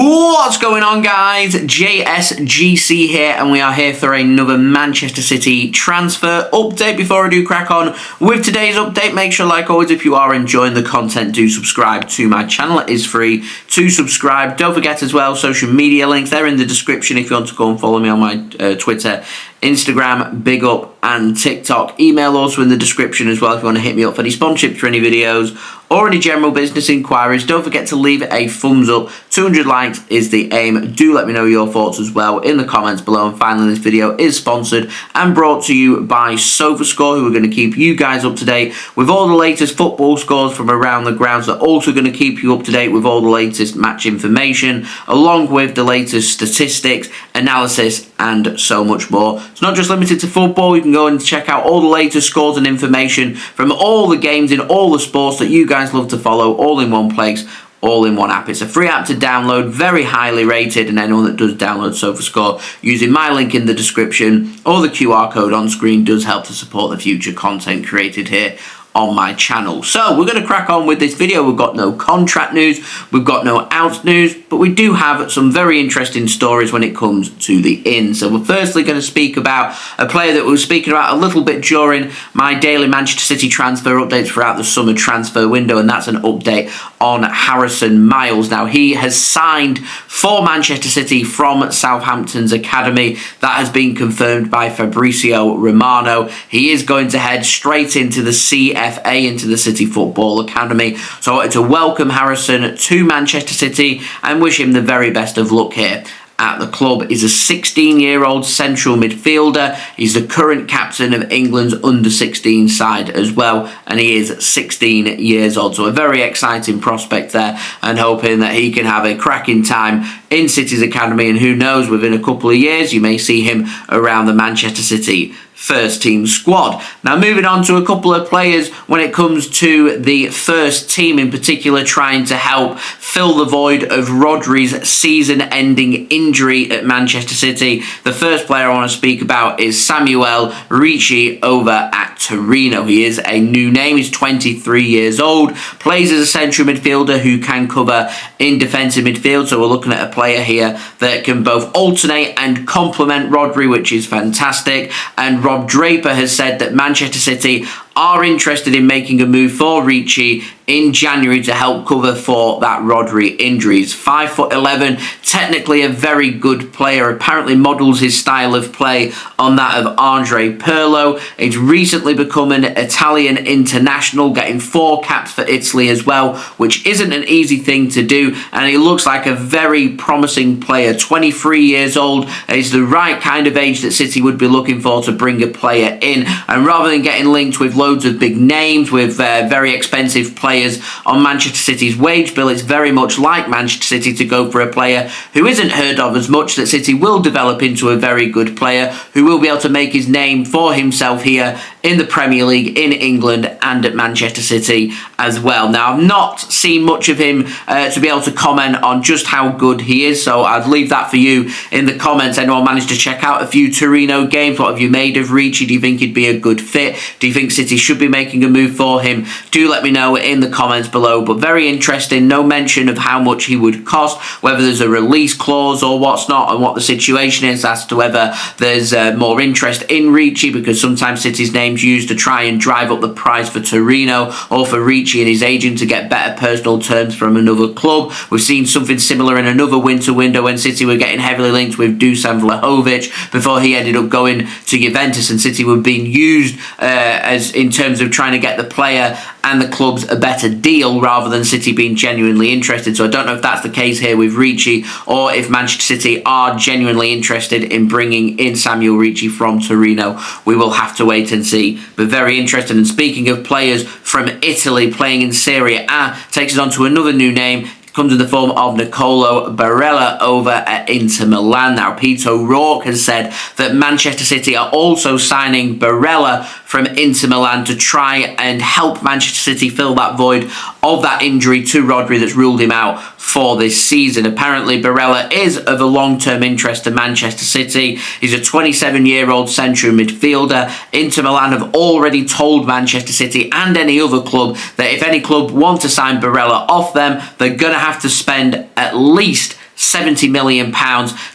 What's going on, guys? JSGC here, and we are here for another Manchester City transfer update. Before I do crack on with today's update, make sure, like always, if you are enjoying the content, do subscribe to my channel. It is free to subscribe. Don't forget as well, social media links, they're in the description if you want to go and follow me on my Twitter, Instagram, Big Up, and TikTok. Email also in the description as well if you want to hit me up for any sponsorship for any videos or any general business inquiries. Don't forget to leave it a thumbs up. 200 likes is the aim. Do let me know your thoughts as well in the comments below. And finally, this video is sponsored and brought to you by Sofascore, who are going to keep you guys up to date with all the latest football scores from around the grounds. They're also going to keep you up to date with all the latest match information, along with the latest statistics, analysis, and so much more. It's not just limited to football. You can go and check out all the latest scores and information from all the games in all the sports that you guys love to follow, all in one place, all in one app. It's a free app to download, very highly rated, and anyone that does download Sofascore using my link in the description or the QR code on screen does help to support the future content created here on my channel. So we're going to crack on with this video. We've got no contract news, we've got no out news, but we do have some very interesting stories when it comes to the in. So we're firstly going to speak about a player that we were speaking about a little bit during my daily Manchester City transfer updates throughout the summer transfer window, and that's an update on Harrison Miles. Now, he has signed for Manchester City from Southampton's academy. That has been confirmed by Fabrizio Romano. He is going to head straight into the CFA, into the City Football Academy. So I wanted to welcome Harrison to Manchester City and wish him the very best of luck here at the club. He's a 16-year-old central midfielder. He's the current captain of England's under-16 side as well, and he is 16 years old. So a very exciting prospect there, and hoping that he can have a cracking time in City's academy, and who knows, within a couple of years you may see him around the Manchester City first team squad. Now, moving on to a couple of players when it comes to the first team, in particular trying to help fill the void of Rodri's season-ending injury at Manchester City. The first player I want to speak about is Samuele Ricci over at Torino. He is a new name. He's 23 years old, plays as a central midfielder who can cover in defensive midfield. So we're looking at a player here that can both alternate and complement Rodri, which is fantastic. And Rob Draper has said that Manchester City are interested in making a move for Ricci in January to help cover for that Rodri injury. He's 5'11", technically a very good player, apparently models his style of play on that of Andre Pirlo. He's recently become an Italian international, getting 4 caps for Italy as well, which isn't an easy thing to do, and he looks like a very promising player. 23 years old is the right kind of age that City would be looking for to bring a player in, and rather than getting linked with loads of big names, with very expensive players on Manchester City's wage bill, it's very much like Manchester City to go for a player who isn't heard of as much, that City will develop into a very good player who will be able to make his name for himself here in the Premier League, in England, and at Manchester City as well. Now, I've not seen much of him to be able to comment on just how good he is, so I'd leave that for you in the comments. Anyone managed to check out a few Torino games? What have you made of Ricci? Do you think he'd be a good fit? Do you think City should be making a move for him? Do let me know in the comments below. But very interesting, no mention of how much he would cost, whether there's a release clause or what's not, and what the situation is as to whether there's more interest in Ricci, because sometimes City's name's used to try and drive up the price for Torino or for Ricci and his agent to get better personal terms from another club. We've seen something similar in another winter window when City were getting heavily linked with Dusan Vlahovic before he ended up going to Juventus, and City were being used as in terms of trying to get the player and the clubs a better deal rather than City being genuinely interested. So I don't know if that's the case here with Ricci, or if Manchester City are genuinely interested in bringing in Samuele Ricci from Torino. We will have to wait and see, but very interesting. And speaking of players from Italy playing in Serie A, takes us on to another new name. Comes in the form of Nicolo Barella over at Inter Milan. Now, Peter O'Rourke has said that Manchester City are also signing Barella from Inter Milan to try and help Manchester City fill that void of that injury to Rodri that's ruled him out for this season. Apparently, Barella is of a long-term interest to Manchester City. He's a 27-year-old central midfielder. Inter Milan have already told Manchester City and any other club that if any club want to sign Barella off them, they're going to have to spend at least £70 million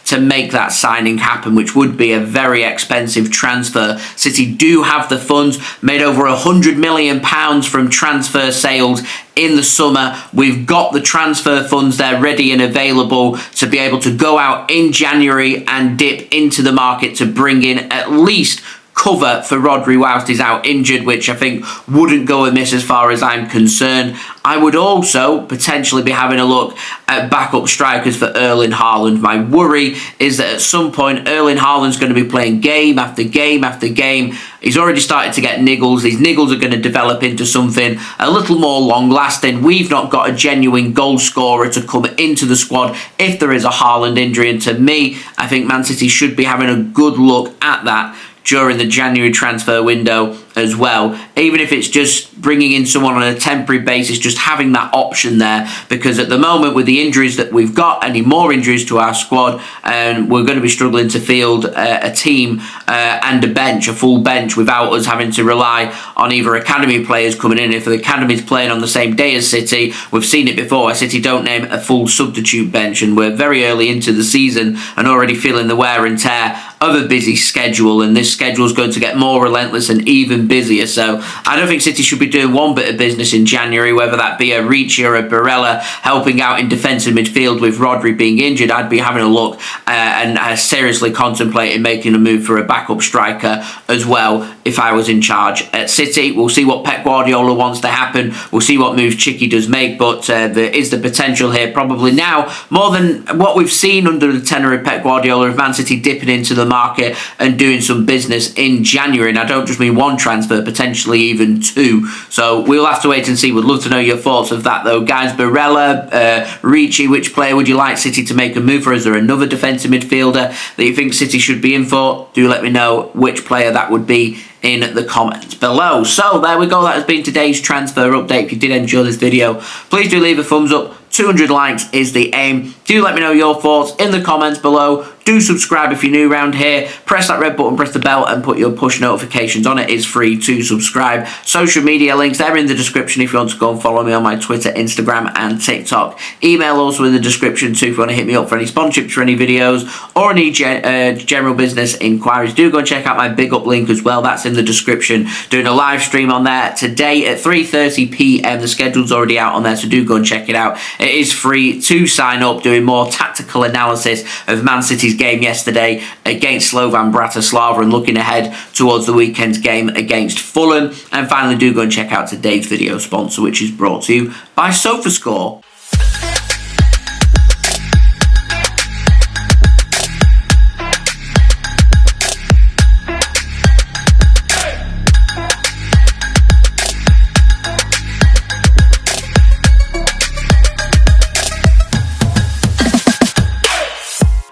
to make that signing happen, which would be a very expensive transfer. City do have the funds, made over £100 million from transfer sales in the summer. We've got the transfer funds there ready and available to be able to go out in January and dip into the market to bring in at least cover for Rodri whilst he's out injured, which I think wouldn't go amiss as far as I'm concerned. I would also potentially be having a look at backup strikers for Erling Haaland. My worry is that at some point Erling Haaland's going to be playing game after game after game. He's already started to get niggles. These niggles are going to develop into something a little more long-lasting. We've not got a genuine goal scorer to come into the squad if there is a Haaland injury, and to me, I think Man City should be having a good look at that during the January transfer window as well, even if it's just bringing in someone on a temporary basis, just having that option there, because at the moment with the injuries that we've got, any more injuries to our squad, and we're going to be struggling to field a team and a bench, a full bench, without us having to rely on either academy players coming in. If the academy's playing on the same day as City, we've seen it before, City don't name a full substitute bench, and we're very early into the season and already feeling the wear and tear of a busy schedule, and this schedule is going to get more relentless and even busier. So I don't think City should be doing one bit of business in January, whether that be a Ricci or a Barella helping out in defensive midfield with Rodri being injured. I'd be having a look and seriously contemplating making a move for a backup striker as well if I was in charge at City. We'll see what Pep Guardiola wants to happen. We'll see what moves Chicky does make, but there is the potential here probably now, more than what we've seen under the tenor of Pep Guardiola, of Man City dipping into the market and doing some business in January. And I don't just mean one transfer, potentially even two. So we'll have to wait and see. Would love to know your thoughts of that though, guys. Barella, Ricci, which player would you like City to make a move for? Is there another defensive midfielder that you think City should be in for? Do let me know which player that would be in the comments below. So there we go, that has been today's transfer update. If you did enjoy this video, please do leave a thumbs up. 200 likes is the aim. Do let me know your thoughts in the comments below. Do subscribe if you're new around here. Press that red button, press the bell, and put your push notifications on. It is free to subscribe. Social media links, they're in the description if you want to go and follow me on my Twitter, Instagram, and TikTok. Email also in the description too if you want to hit me up for any sponsorships for any videos or any general business inquiries. Do go and check out my big up link as well. That's in the description. Doing a live stream on there today at 3:30 p.m. The schedule's already out on there, so do go and check it out. It is free to sign up, doing more tactical analysis of Man City's game yesterday against Slovan Bratislava and looking ahead towards the weekend's game against Fulham. And finally, do go and check out today's video sponsor, which is brought to you by Sofascore.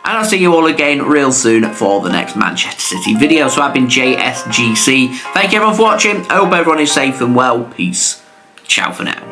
And I'll see you all again real soon for the next Manchester City video. So I've been JSGC. Thank you everyone for watching. I hope everyone is safe and well. Peace. Ciao for now.